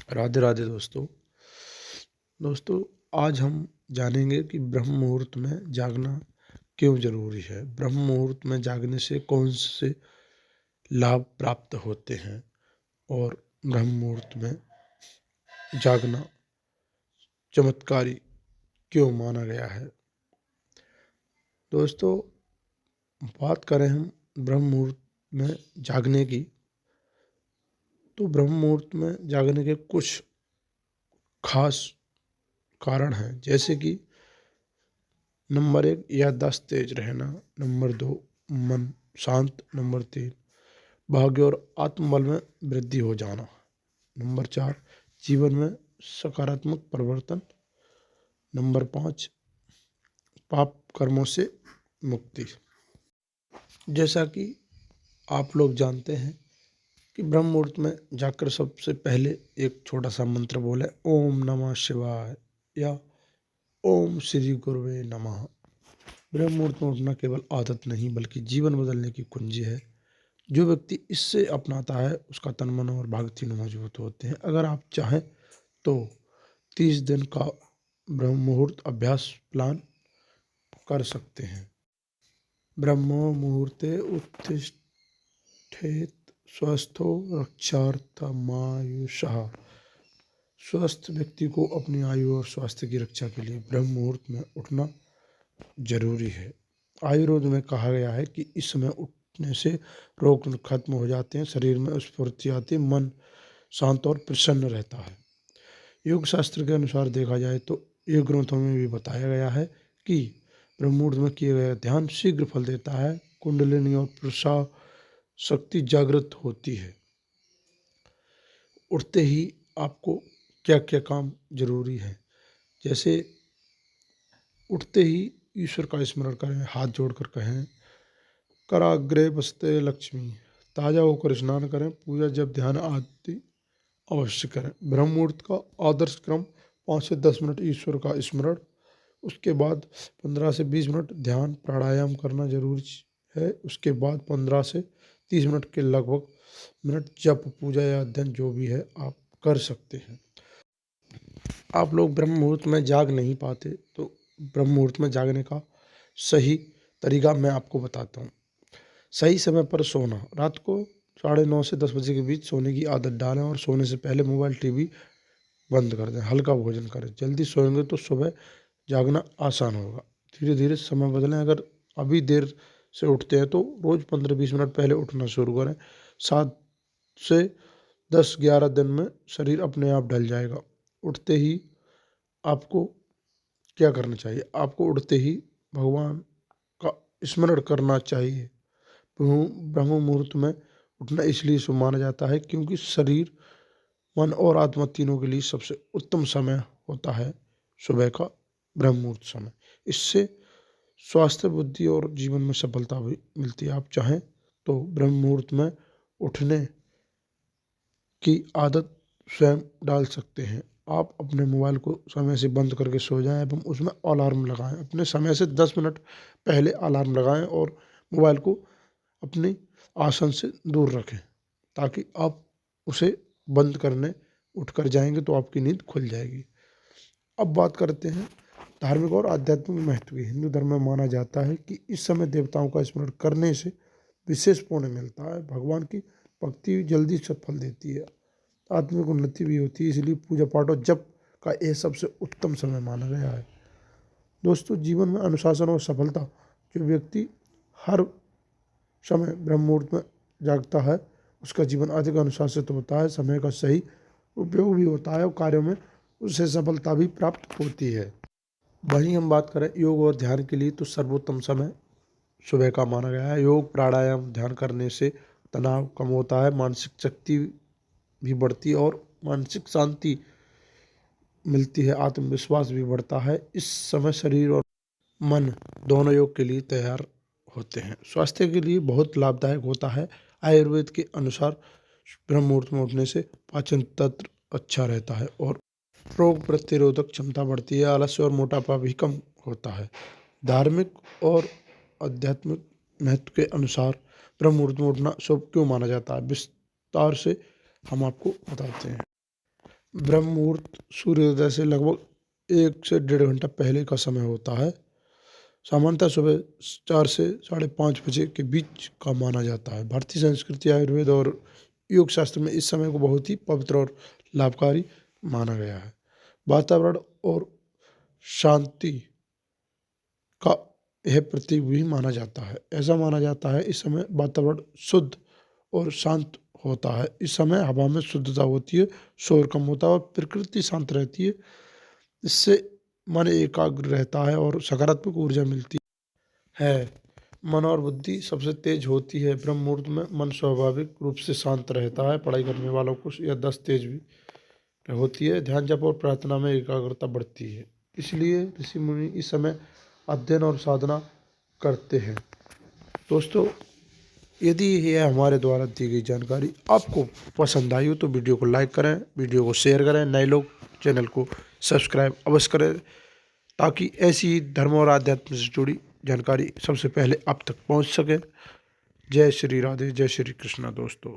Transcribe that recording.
राधे राधे दोस्तों। आज हम जानेंगे कि ब्रह्म मुहूर्त में जागना क्यों जरूरी है। ब्रह्म मुहूर्त में जागने से कौन से लाभ प्राप्त होते हैं और ब्रह्म मुहूर्त में जागना चमत्कारी क्यों माना गया है। दोस्तों, बात करें हम ब्रह्म मुहूर्त में जागने की, तो ब्रह्म मुहूर्त में जागने के कुछ खास कारण हैं, जैसे कि नंबर 1, याददाश्त तेज रहना। नंबर 2, मन शांत। नंबर 3, भाग्य और आत्मबल में वृद्धि हो जाना। नंबर 4, जीवन में सकारात्मक परिवर्तन। नंबर 5, पाप कर्मों से मुक्ति। जैसा कि आप लोग जानते हैं कि ब्रह्म मुहूर्त में जाकर सबसे पहले एक छोटा सा मंत्र बोले, ओम नमः शिवाय या ओम श्री गुरुवे नमः। ब्रह्म मुहूर्त में उठना केवल आदत नहीं बल्कि जीवन बदलने की कुंजी है। जो व्यक्ति इससे अपनाता है उसका तन मन और भाग तीनों मजबूत होते हैं। अगर आप चाहें तो 30 दिन का ब्रह्म मुहूर्त अभ्यास प्लान कर सकते हैं। ब्रह्म मुहूर्ते उत्तिष्ठेत स्वस्थो रक्षार्थमायुषः। स्वस्थ व्यक्ति को अपनी आयु और स्वास्थ्य की रक्षा के लिए ब्रह्म मुहूर्त में उठना जरूरी है। आयुर्वेद में कहा गया है कि इस समय उठने से रोग खत्म हो जाते हैं, शरीर में स्फूर्ति आती है, मन शांत और प्रसन्न रहता है। योग शास्त्र के अनुसार देखा जाए तो योग ग्रंथों में भी बताया गया है कि ब्रह्म मुहूर्त में किया गया ध्यान शीघ्र फल देता है। कुंडलिनी और पुरुषा शक्ति जागृत होती है। उठते ही आपको क्या क्या काम जरूरी है, जैसे उठते ही ईश्वर का स्मरण करें, हाथ जोड़कर कहें, कराग्रे बसते लक्ष्मी। ताजा होकर स्नान करें, पूजा जब ध्यान आदि अवश्य करें। ब्रह्म मुहूर्त का आदर्श क्रम 5 से 10 मिनट ईश्वर का स्मरण, उसके बाद 15 से 20 मिनट ध्यान प्राणायाम करना जरूरी है। उसके बाद 15 से 30 मिनट के लगभग मिनट जप, पूजा या अध्ययन जो भी है आप कर सकते हैं। आप लोग ब्रह्म मुहूर्त में जाग नहीं पाते तो ब्रह्म मुहूर्त में जागने का सही तरीका मैं आपको बताता हूँ। सही समय पर सोना। रात को 9:30 से 10 बजे के बीच सोने की आदत डालें और सोने से पहले मोबाइल टीवी बंद कर दें। हल्का भोजन करें। जल्दी सोएंगे तो सुबह जागना आसान होगा। धीरे धीरे समय बदलें। अगर अभी देर से उठते हैं तो रोज़ 15-20 मिनट पहले उठना शुरू करें। 7 से 10-11 दिन में शरीर अपने आप ढल जाएगा। उठते ही आपको क्या करना चाहिए? आपको उठते ही भगवान का स्मरण करना चाहिए। ब्रह्म मुहूर्त में उठना इसलिए शुभ माना जाता है क्योंकि शरीर, मन और आत्मा तीनों के लिए सबसे उत्तम समय होता है सुबह का ब्रह्म मुहूर्त समय। इससे स्वास्थ्य, बुद्धि और जीवन में सफलता भी मिलती है। आप चाहें तो ब्रह्म मुहूर्त में उठने की आदत स्वयं डाल सकते हैं। आप अपने मोबाइल को समय से बंद करके सो जाएं एवं उसमें अलार्म लगाएं। अपने समय से 10 मिनट पहले अलार्म लगाएं और मोबाइल को अपने आसन से दूर रखें ताकि आप उसे बंद करने उठकर जाएंगे तो आपकी नींद खुल जाएगी। अब बात करते हैं धार्मिक और आध्यात्मिक महत्व की। हिंदू धर्म में माना जाता है कि इस समय देवताओं का स्मरण करने से विशेष पुण्य मिलता है। भगवान की भक्ति जल्दी सफल देती है, आत्मिक उन्नति भी होती है। इसलिए पूजा पाठ और जप का यह सबसे उत्तम समय माना गया है। दोस्तों, जीवन में अनुशासन और सफलता। जो व्यक्ति हर समय ब्रह्म मुहूर्त में जागता है उसका जीवन अधिक अनुशासित होता है, समय का सही उपयोग भी होता है और कार्यों में उसे सफलता भी प्राप्त होती है। वहीं हम बात करें योग और ध्यान के लिए तो सर्वोत्तम समय सुबह का माना गया है। योग, प्राणायाम, ध्यान करने से तनाव कम होता है, मानसिक शक्ति भी बढ़ती है और मानसिक शांति मिलती है, आत्मविश्वास भी बढ़ता है। इस समय शरीर और मन दोनों योग के लिए तैयार होते हैं। स्वास्थ्य के लिए बहुत लाभदायक होता है। आयुर्वेद के अनुसार ब्रह्म मुहूर्त में उठने से पाचन तंत्र अच्छा रहता है और रोग प्रतिरोधक क्षमता बढ़ती है। आलस्य और मोटापा भी कम होता है। धार्मिक और आध्यात्मिक महत्व के अनुसार ब्रह्म मुहूर्त में उठना शुभ क्यों माना जाता है, विस्तार से हम आपको बताते हैं। ब्रह्म मुहूर्त सूर्योदय से लगभग 1 से 1.5 घंटा पहले का समय होता है। सामान्यतः सुबह 4 से 5:30 बजे के बीच का माना जाता है। भारतीय संस्कृति, आयुर्वेद और योग शास्त्र में इस समय को बहुत ही पवित्र और लाभकारी माना गया है। वातावरण और शांति का यह प्रतीक भी माना जाता है। ऐसा माना जाता है इस समय वातावरण शुद्ध और शांत होता है। इस समय हवा में शुद्धता होती है, शोर कम होता है और प्रकृति शांत रहती है। इससे मन एकाग्र रहता है और सकारात्मक ऊर्जा मिलती है। मन और बुद्धि सबसे तेज होती है। ब्रह्म मुहूर्त में मन स्वाभाविक रूप से शांत रहता है। पढ़ाई करने वालों को यह 10 तेज भी होती है। ध्यान जप और प्रार्थना में एकाग्रता बढ़ती है। इसलिए ऋषि मुनि इस समय अध्ययन और साधना करते हैं। दोस्तों, यदि यह हमारे द्वारा दी गई जानकारी आपको पसंद आई हो तो वीडियो को लाइक करें, वीडियो को शेयर करें, नए लोग चैनल को सब्सक्राइब अवश्य करें ताकि ऐसी ही धर्म और आध्यात्म से जुड़ी जानकारी सबसे पहले आप तक पहुंच सके। जय श्री राधे, जय श्री कृष्णा दोस्तों।